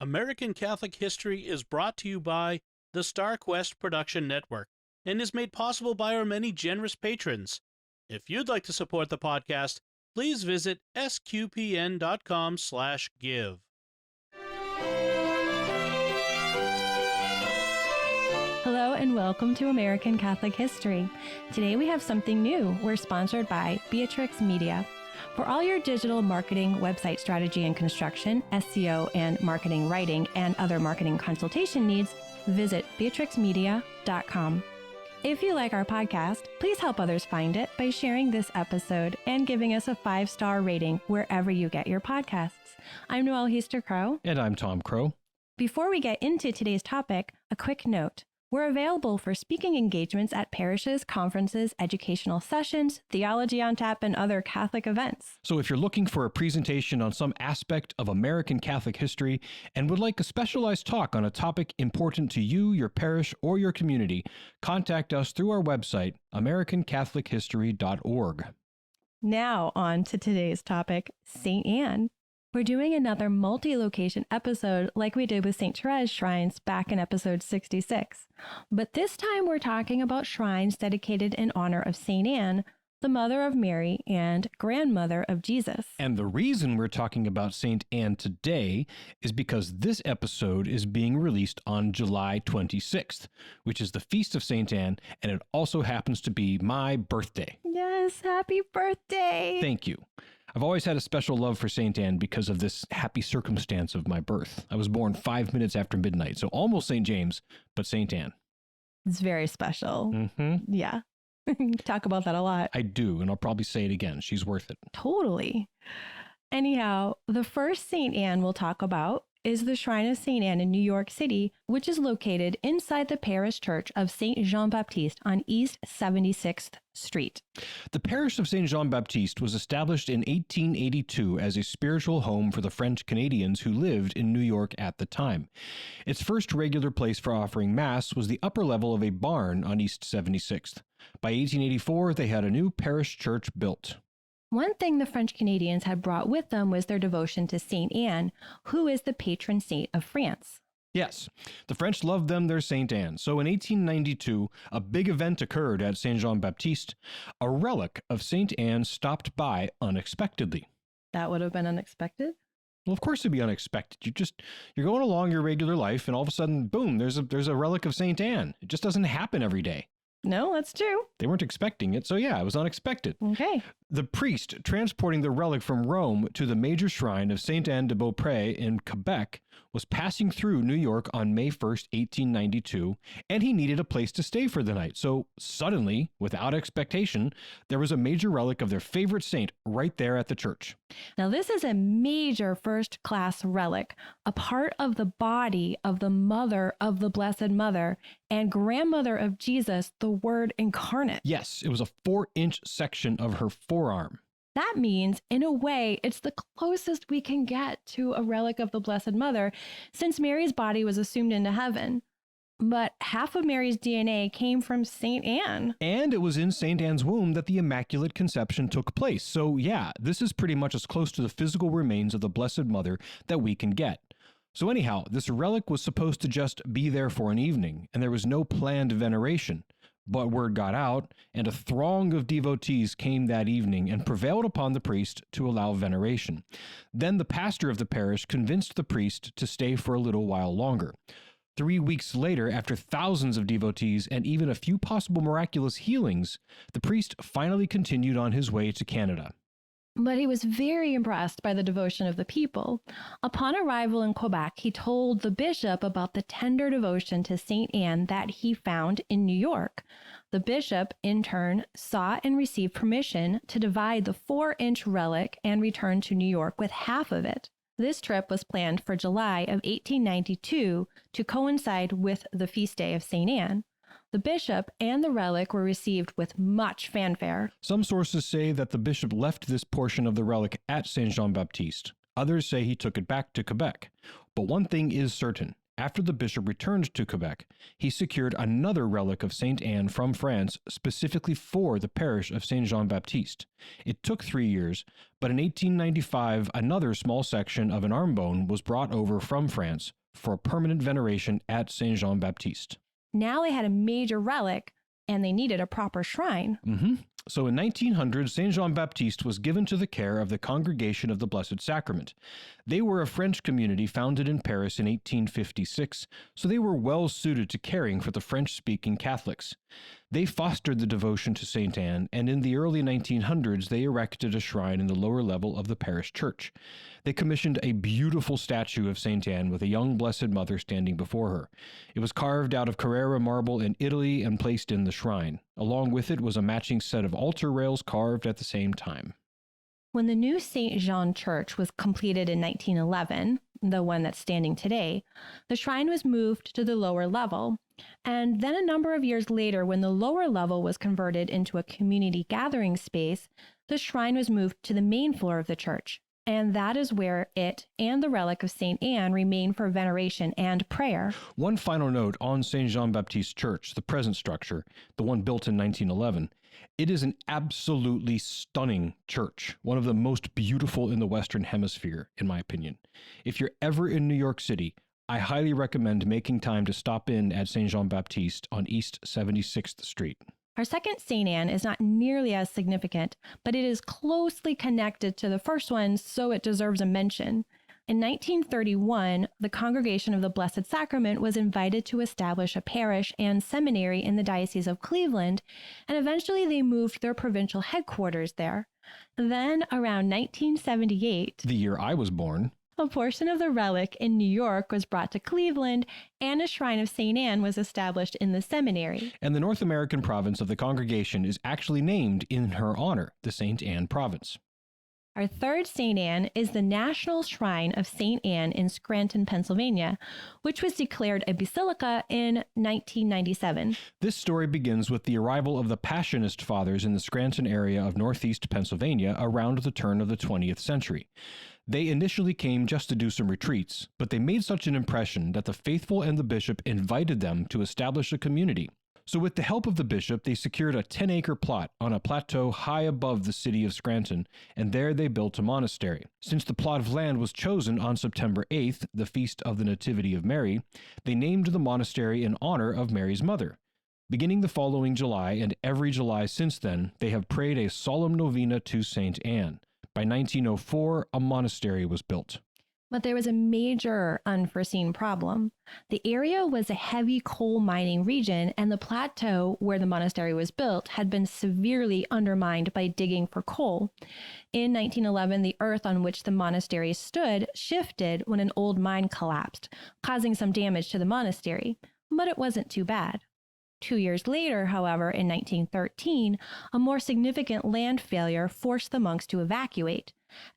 American Catholic History is brought to you by the Star Quest Production Network and is made possible by our many generous patrons. If you'd like to support the podcast, please visit sqpn.com/give. Hello and welcome to American Catholic History. Today we have something new. We're sponsored by Beatrix Media. For all your digital marketing, website strategy and construction, SEO and marketing writing, and other marketing consultation needs, visit beatrixmedia.com. If you like our podcast, please help others find it by sharing this episode and giving us a 5-star rating wherever you get your podcasts. I'm Noëlle Crowe. And I'm Tom Crowe. Before we get into today's topic, a quick note. We're available for speaking engagements at parishes, conferences, educational sessions, Theology on Tap, and other Catholic events. So if you're looking for a presentation on some aspect of American Catholic history and would like a specialized talk on a topic important to you, your parish, or your community, contact us through our website, americancatholichistory.org. Now on to today's topic, St. Anne. We're doing another multi-location episode like we did with St. Therese shrines back in episode 66. But this time we're talking about shrines dedicated in honor of St. Anne, the mother of Mary and grandmother of Jesus. And the reason we're talking about St. Anne today is because this episode is being released on July 26th, which is the Feast of St. Anne, and it also happens to be my birthday. Yes, happy birthday! Thank you. I've always had a special love for St. Anne because of this happy circumstance of my birth. I was born 5 minutes after midnight, so almost St. James, but St. Anne. It's very special. Mm-hmm. Yeah. Talk about that a lot. I do, and I'll probably say it again. She's worth it. Totally. Anyhow, the first St. Anne we'll talk about is the Shrine of St. Anne in New York City, which is located inside the parish church of St. Jean-Baptiste on East 76th Street. The parish of St. Jean-Baptiste was established in 1882 as a spiritual home for the French Canadians who lived in New York at the time. Its first regular place for offering Mass was the upper level of a barn on East 76th. By 1884, they had a new parish church built. One thing the French Canadians had brought with them was their devotion to St. Anne, who is the patron saint of France. Yes, the French loved them their St. Anne. So in 1892, a big event occurred at St. Jean-Baptiste. A relic of St. Anne stopped by unexpectedly. That would have been unexpected? Well, of course it'd be unexpected. You're going along your regular life, and all of a sudden, boom, there's a relic of St. Anne. It just doesn't happen every day. No, that's true. They weren't expecting it, so yeah, it was unexpected. Okay. The priest transporting the relic from Rome to the major shrine of Sainte Anne de Beaupré in Quebec was passing through New York on May 1st, 1892, and he needed a place to stay for the night. So suddenly, without expectation, there was a major relic of their favorite saint right there at the church. Now, this is a major first-class relic, a part of the body of the mother of the Blessed Mother and grandmother of Jesus, the Word incarnate. Yes, it was a 4-inch section of her forearm. That means, in a way, it's the closest we can get to a relic of the Blessed Mother since Mary's body was assumed into heaven. But half of Mary's DNA came from St. Anne. And it was in St. Anne's womb that the Immaculate Conception took place. So yeah, this is pretty much as close to the physical remains of the Blessed Mother that we can get. So anyhow, this relic was supposed to just be there for an evening, and there was no planned veneration. But word got out, and a throng of devotees came that evening and prevailed upon the priest to allow veneration. Then the pastor of the parish convinced the priest to stay for a little while longer. 3 weeks later, after thousands of devotees and even a few possible miraculous healings, the priest finally continued on his way to Canada. But he was very impressed by the devotion of the people. Upon arrival in Quebec, he told the bishop about the tender devotion to St. Anne that he found in New York. The bishop, in turn, sought and received permission to divide the 4-inch relic and return to New York with half of it. This trip was planned for July of 1892 to coincide with the feast day of St. Anne. The bishop and the relic were received with much fanfare. Some sources say that the bishop left this portion of the relic at Saint Jean-Baptiste. Others say he took it back to Quebec. But one thing is certain. After the bishop returned to Quebec, he secured another relic of Saint Anne from France specifically for the parish of Saint Jean-Baptiste. It took 3 years, but in 1895, another small section of an arm bone was brought over from France for permanent veneration at Saint Jean-Baptiste. Now they had a major relic, and they needed a proper shrine. So in 1900, Saint Jean-Baptiste was given to the care of the Congregation of the Blessed Sacrament. They were a French community founded in Paris in 1856, so they were well suited to caring for the French-speaking Catholics. They fostered the devotion to Saint Anne, and in the early 1900s, they erected a shrine in the lower level of the parish church. They commissioned a beautiful statue of Saint Anne with a young Blessed Mother standing before her. It was carved out of Carrara marble in Italy and placed in the shrine. Along with it was a matching set of altar rails carved at the same time. When the new St. Jean Church was completed in 1911, the one that's standing today, the shrine was moved to the lower level. And then a number of years later, when the lower level was converted into a community gathering space, the shrine was moved to the main floor of the church. And that is where it and the relic of St. Anne remain for veneration and prayer. One final note on St. Jean-Baptiste Church, the present structure, the one built in 1911. It is an absolutely stunning church, one of the most beautiful in the Western Hemisphere, in my opinion. If you're ever in New York City, I highly recommend making time to stop in at St. Jean-Baptiste on East 76th Street. Our second St. Anne is not nearly as significant, but it is closely connected to the first one, so it deserves a mention. In 1931, the Congregation of the Blessed Sacrament was invited to establish a parish and seminary in the Diocese of Cleveland, and eventually they moved their provincial headquarters there. Then, around 1978, the year I was born, a portion of the relic in New York was brought to Cleveland, and a shrine of St. Anne was established in the seminary. And the North American province of the congregation is actually named in her honor, the St. Anne province. Our third St. Anne is the National Shrine of St. Anne in Scranton, Pennsylvania, which was declared a basilica in 1997. This story begins with the arrival of the Passionist Fathers in the Scranton area of northeast Pennsylvania around the turn of the 20th century. They initially came just to do some retreats, but they made such an impression that the faithful and the bishop invited them to establish a community. So with the help of the bishop, they secured a 10-acre plot on a plateau high above the city of Scranton, and there they built a monastery. Since the plot of land was chosen on September 8th, the feast of the Nativity of Mary, they named the monastery in honor of Mary's mother. Beginning the following July and every July since then, they have prayed a solemn novena to St. Anne. By 1904, a monastery was built. But there was a major unforeseen problem. The area was a heavy coal mining region, and the plateau where the monastery was built had been severely undermined by digging for coal. In 1911, the earth on which the monastery stood shifted when an old mine collapsed, causing some damage to the monastery. But it wasn't too bad. 2 years later, however, in 1913, a more significant land failure forced the monks to evacuate.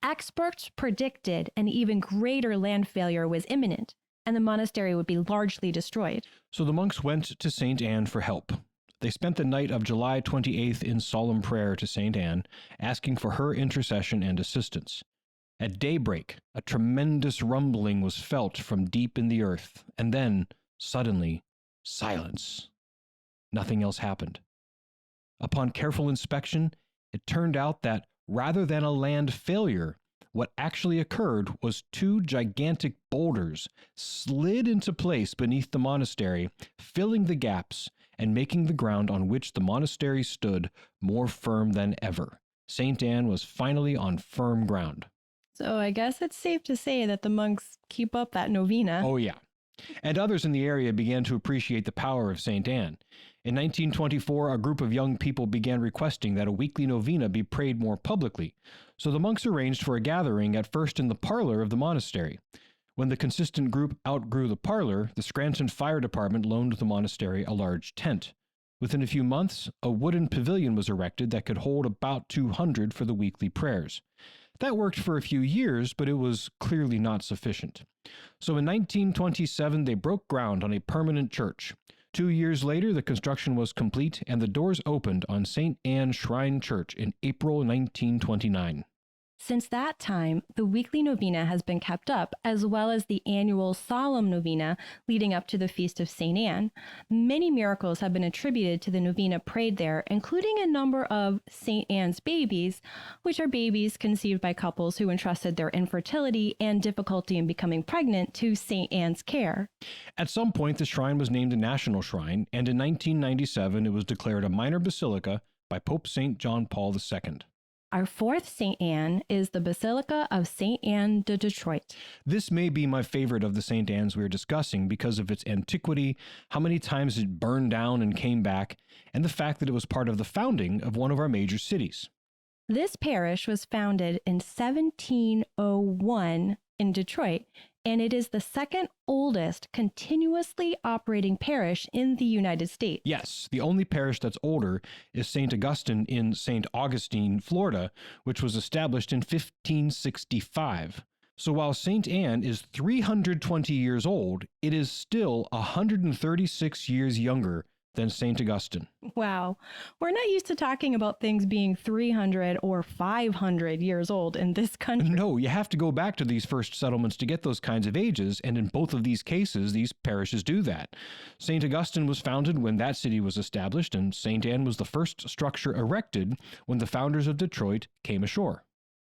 Experts predicted an even greater land failure was imminent, and the monastery would be largely destroyed. So the monks went to St. Anne for help. They spent the night of July 28th in solemn prayer to St. Anne, asking for her intercession and assistance. At daybreak, a tremendous rumbling was felt from deep in the earth, and then, suddenly, silence. Nothing else happened. Upon careful inspection, it turned out that rather than a land failure, what actually occurred was 2 gigantic boulders slid into place beneath the monastery, filling the gaps and making the ground on which the monastery stood more firm than ever. St. Anne was finally on firm ground. So I guess it's safe to say that the monks keep up that novena. Oh, yeah. And others in the area began to appreciate the power of St. Anne. In 1924, a group of young people began requesting that a weekly novena be prayed more publicly, so the monks arranged for a gathering at first in the parlor of the monastery. When the consistent group outgrew the parlor, the Scranton Fire Department loaned the monastery a large tent. Within a few months, a wooden pavilion was erected that could hold about 200 for the weekly prayers. That worked for a few years, but it was clearly not sufficient. So in 1927, they broke ground on a permanent church. 2 years later, the construction was complete, and the doors opened on St. Anne Shrine Church in April 1929. Since that time, the weekly novena has been kept up, as well as the annual solemn novena leading up to the Feast of St. Anne. Many miracles have been attributed to the novena prayed there, including a number of St. Anne's babies, which are babies conceived by couples who entrusted their infertility and difficulty in becoming pregnant to St. Anne's care. At some point, the shrine was named a national shrine, and in 1997 it was declared a minor basilica by Pope St. John Paul II. Our fourth St. Anne is the Basilica of St. Anne de Detroit. This may be my favorite of the St. Anne's we're discussing because of its antiquity, how many times it burned down and came back, and the fact that it was part of the founding of one of our major cities. This parish was founded in 1701 in Detroit, and it is the second oldest continuously operating parish in the United States. Yes, the only parish that's older is St. Augustine in St. Augustine, Florida, which was established in 1565. So while St. Anne is 320 years old, it is still 136 years younger than St. Augustine. Wow. We're not used to talking about things being 300 or 500 years old in this country. No, you have to go back to these first settlements to get those kinds of ages, and in both of these cases, these parishes do that. St. Augustine was founded when that city was established, and St. Anne was the first structure erected when the founders of Detroit came ashore.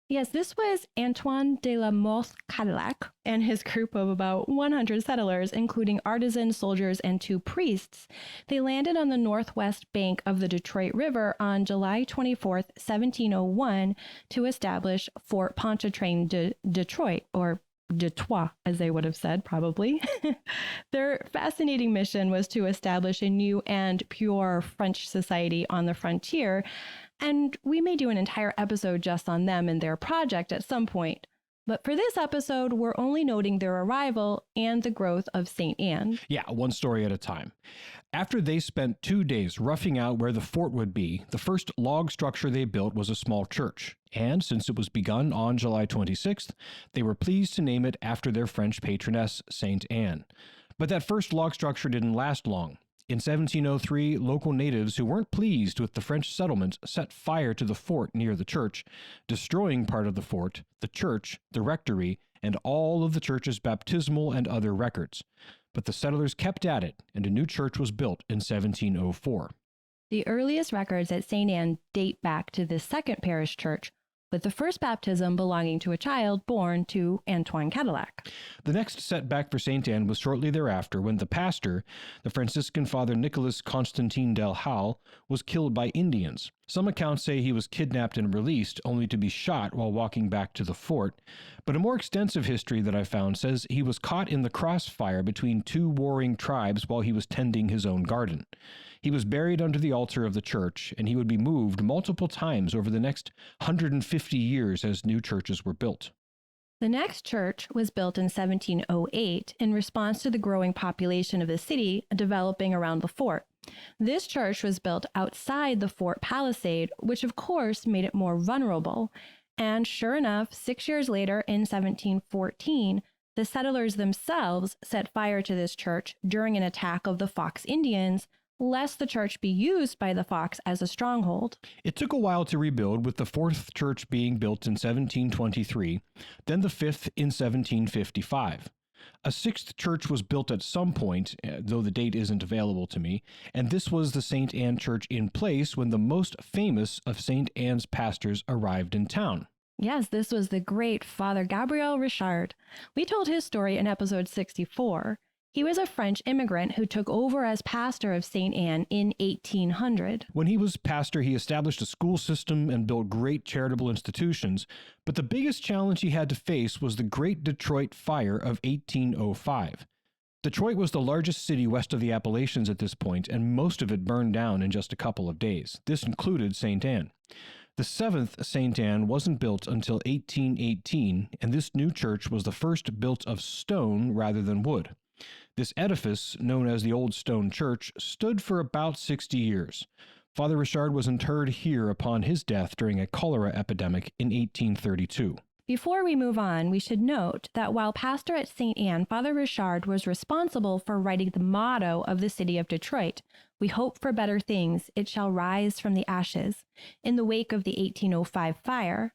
Yes, this was Antoine de la Mothe Cadillac and his group of about 100 settlers, including artisans, soldiers, and 2 priests. They landed on the northwest bank of the Detroit River on July 24th, 1701, to establish Fort Pontchartrain de Detroit, or Detroit, as they would have said, probably. Their fascinating mission was to establish a new and pure French society on the frontier, and we may do an entire episode just on them and their project at some point. But for this episode, we're only noting their arrival and the growth of St. Anne. Yeah, one story at a time. After they spent 2 days roughing out where the fort would be, the first log structure they built was a small church. And since it was begun on July 26th, they were pleased to name it after their French patroness, St. Anne. But that first log structure didn't last long. In 1703, local natives who weren't pleased with the French settlement set fire to the fort near the church, destroying part of the fort, the church, the rectory, and all of the church's baptismal and other records. But the settlers kept at it, and a new church was built in 1704. The earliest records at St. Anne date back to the second parish church, with the first baptism belonging to a child born to Antoine Cadillac. The next setback for St. Anne was shortly thereafter when the pastor, the Franciscan Father Nicholas Constantin del Hal, was killed by Indians. Some accounts say he was kidnapped and released, only to be shot while walking back to the fort. But a more extensive history that I found says he was caught in the crossfire between 2 warring tribes while he was tending his own garden. He was buried under the altar of the church, and he would be moved multiple times over the next 150 years as new churches were built. The next church was built in 1708 in response to the growing population of the city developing around the fort. This church was built outside the fort palisade, which of course made it more vulnerable. And sure enough, 6 years later in 1714, the settlers themselves set fire to this church during an attack of the Fox Indians, lest the church be used by the Fox as a stronghold. It took a while to rebuild, with the 4th church being built in 1723, then the 5th in 1755. A 6th church was built at some point, though the date isn't available to me, and this was the St. Anne Church in place when the most famous of St. Anne's pastors arrived in town. Yes, this was the great Father Gabriel Richard. We told his story in episode 64. He was a French immigrant who took over as pastor of St. Anne in 1800. When he was pastor, he established a school system and built great charitable institutions, but the biggest challenge he had to face was the Great Detroit Fire of 1805. Detroit was the largest city west of the Appalachians at this point, and most of it burned down in just a couple of days. This included St. Anne. The 7th St. Anne wasn't built until 1818, and this new church was the first built of stone rather than wood. This edifice, known as the Old Stone Church, stood for about 60 years. Father Richard was interred here upon his death during a cholera epidemic in 1832. Before we move on, we should note that while pastor at St. Anne, Father Richard was responsible for writing the motto of the city of Detroit, "We hope for better things, it shall rise from the ashes," in the wake of the 1805 fire.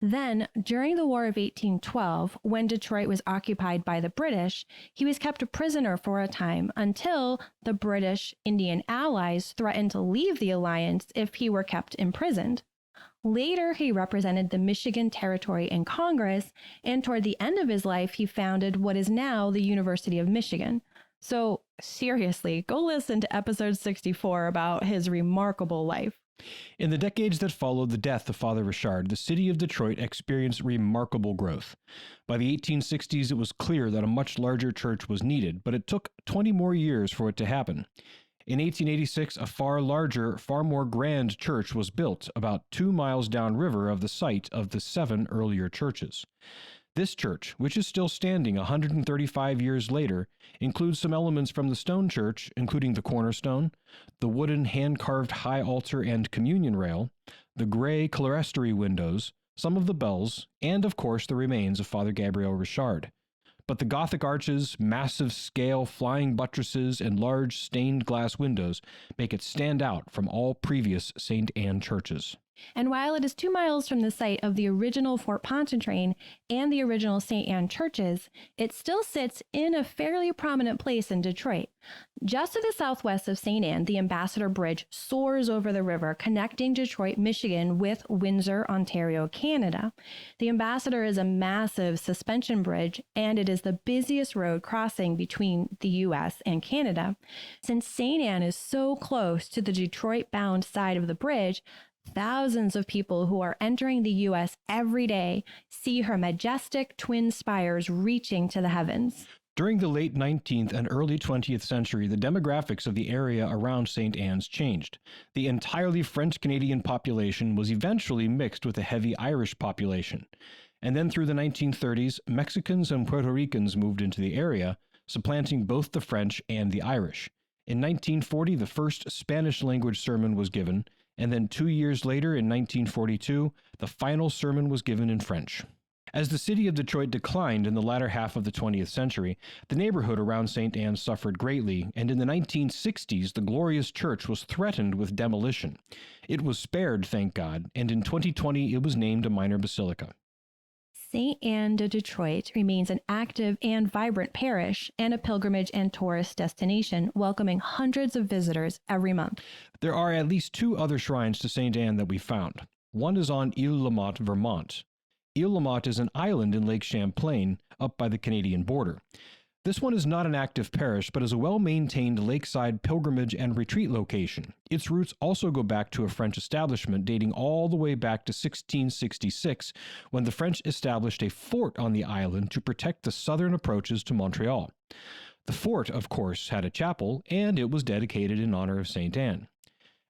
Then, during the War of 1812, when Detroit was occupied by the British, he was kept a prisoner for a time until the British Indian allies threatened to leave the alliance if he were kept imprisoned. Later, he represented the Michigan Territory in Congress, and toward the end of his life, he founded what is now the University of Michigan. So, seriously, go listen to episode 64 about his remarkable life. In the decades that followed the death of Father Richard, the city of Detroit experienced remarkable growth. By the 1860s, it was clear that a much larger church was needed, but it took 20 more years for it to happen. In 1886, a far larger, far more grand church was built about 2 miles downriver of the site of the 7 earlier churches. This church, which is still standing 135 years later, includes some elements from the stone church, including the cornerstone, the wooden hand-carved high altar and communion rail, the gray clerestory windows, some of the bells, and of course the remains of Father Gabriel Richard. But the Gothic arches, massive scale flying buttresses, and large stained glass windows make it stand out from all previous St. Anne churches. And while it is 2 miles from the site of the original Fort Pontchartrain and the original St. Anne churches, it still sits in a fairly prominent place in Detroit. Just to the southwest of St. Anne, the Ambassador Bridge soars over the river, connecting Detroit, Michigan with Windsor, Ontario, Canada. The Ambassador is a massive suspension bridge, and it is the busiest road crossing between the U.S. and Canada. Since St. Anne is so close to the Detroit-bound side of the bridge, thousands of people who are entering the U.S. every day see her majestic twin spires reaching to the heavens. During the late 19th and early 20th century, the demographics of the area around St. Anne's changed. The entirely French-Canadian population was eventually mixed with a heavy Irish population. And then through the 1930s, Mexicans and Puerto Ricans moved into the area, supplanting both the French and the Irish. In 1940, the first Spanish-language sermon was given, and then 2 years later, in 1942, the final sermon was given in French. As the city of Detroit declined in the latter half of the 20th century, the neighborhood around St. Anne suffered greatly, and in the 1960s, the glorious church was threatened with demolition. It was spared, thank God, and in 2020, it was named a minor basilica. St. Anne de Detroit remains an active and vibrant parish and a pilgrimage and tourist destination, welcoming hundreds of visitors every month. There are at least 2 other shrines to St. Anne that we found. One is on Île La Motte, Vermont. Île La Motte is an island in Lake Champlain, up by the Canadian border. This one is not an active parish, but is a well-maintained lakeside pilgrimage and retreat location. Its roots also go back to a French establishment dating all the way back to 1666, when the French established a fort on the island to protect the southern approaches to Montreal. The fort, of course, had a chapel, and it was dedicated in honor of St. Anne.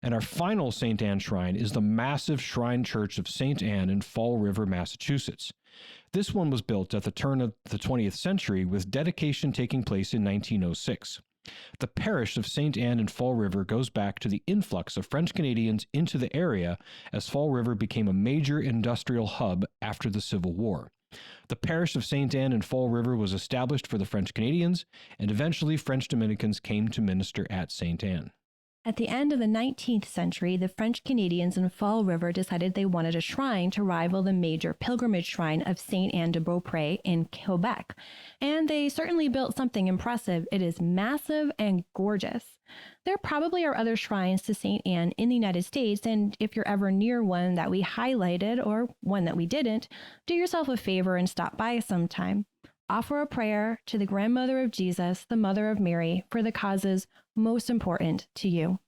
And our final St. Anne shrine is the massive shrine church of St. Anne in Fall River, Massachusetts. This one was built at the turn of the 20th century, with dedication taking place in 1906. The parish of St. Anne in Fall River goes back to the influx of French Canadians into the area as Fall River became a major industrial hub after the Civil War. The parish of St. Anne in Fall River was established for the French Canadians, and eventually French Dominicans came to minister at St. Anne. At the end of the 19th century, the French Canadians in Fall River decided they wanted a shrine to rival the major pilgrimage shrine of St. Anne de Beaupré in Quebec. And they certainly built something impressive. It is massive and gorgeous. There probably are other shrines to St. Anne in the United States, and if you're ever near one that we highlighted or one that we didn't, do yourself a favor and stop by sometime. Offer a prayer to the grandmother of Jesus, the mother of Mary, for the causes most important to you.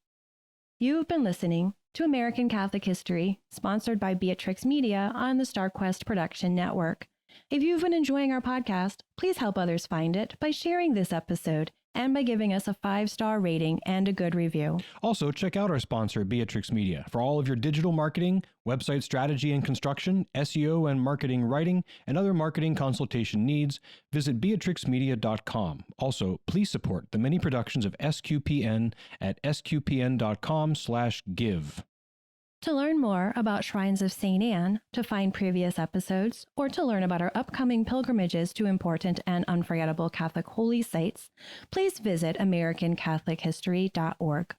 You've been listening to American Catholic History, sponsored by Beatrix Media on the StarQuest Production Network. If you've been enjoying our podcast, please help others find it by sharing this episode and by giving us a 5-star rating and a good review. Also, check out our sponsor, Beatrix Media, for all of your digital marketing, website strategy and construction, SEO and marketing writing, and other marketing consultation needs. Visit beatrixmedia.com. Also, please support the many productions of SQPN at sqpn.com/give. To learn more about Shrines of St. Anne, to find previous episodes, or to learn about our upcoming pilgrimages to important and unforgettable Catholic holy sites, please visit AmericanCatholicHistory.org.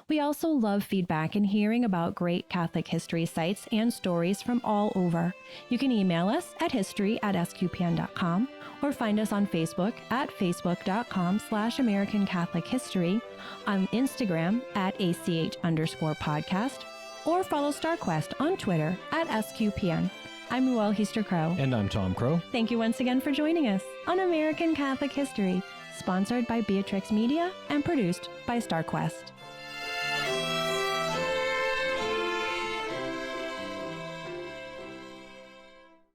We also love feedback and hearing about great Catholic history sites and stories from all over. You can email us at history@sqpn.com or find us on Facebook at facebook.com/American Catholic History, on Instagram at ACH_podcast, or follow StarQuest on Twitter at SQPN. I'm Noëlle Crowe. And I'm Tom Crowe. Thank you once again for joining us on American Catholic History, sponsored by Beatrix Media and produced by StarQuest.